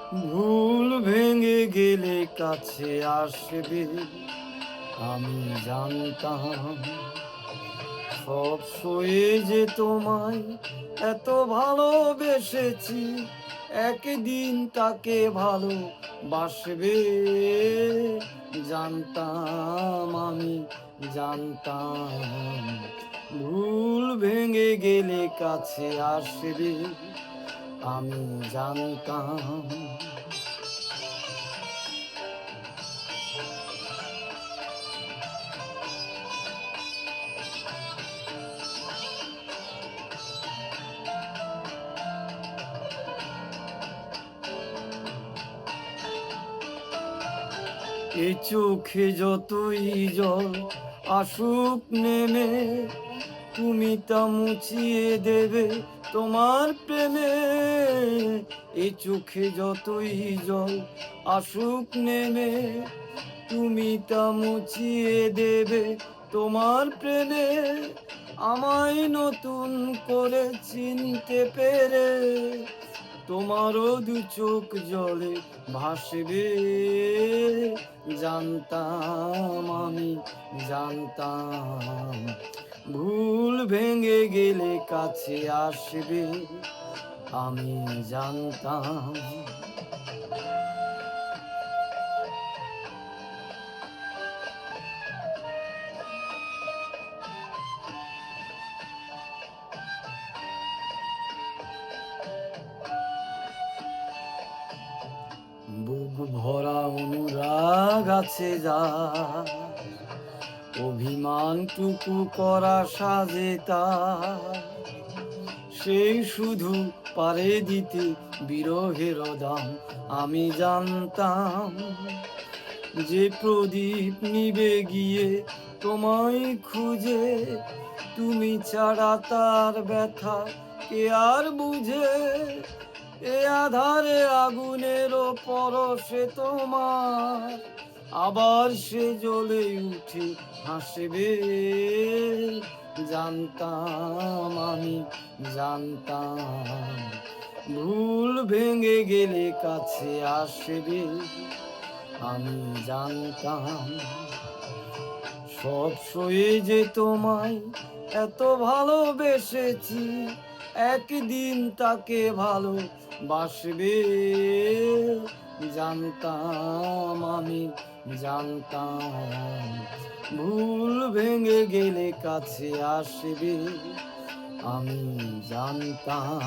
ভুল ভেঙে গেলে কাছে আসবে, আমি জানতাম সব সয়ে যে তোমায় এত ভালোবেসেছি, একদিন তাকে ভালোবাসবে। জানতাম, আমি জানতাম ভুল ভেঙে গেলে কাছে আসবে, আমি জানতাম। এই চোখে যতই জল আসুক নেমে, তুমি তা মুছিয়ে দেবে তোমার প্রেমে। এই চোখে যতই জল আসুক নেমে, তুমি তা মুছিয়ে দেবে তোমার প্রেমে। আমায় নতুন করে চিনতে পেরে তোমারও দু চোখ জলে ভাসবে। জানতাম, আমি জানতাম ভুল ভেঙে গেলে কাছে আসবে, আমি জানতাম। বুক ভরা অনুরাগ আছে যা, অভিমানটুকু করা সাজে তা, সেই শুধু পারে দিতে বিরহের দাম। আমি জানতাম যে প্রদীপ নিবে গিয়ে তোমায় খুঁজে, তুমি ছাড়া তার ব্যথা কে আর বুঝে। এ আধারে আগুনেরও পরশে তোমার, আবার সে জ্বলে উঠে হাসবে। জানতাম, আমি জানতাম ভুল ভেঙে গেলে কাছে আসবে, আমি জানতাম সব সয়ে যে তোমায় এত ভালোবেসেছি, একদিন তাকে ভালোবাসবে। জানতাম, আমি জানতাম ভুল ভেঙে গেলে কাছে আসবে, আমি জানতাম।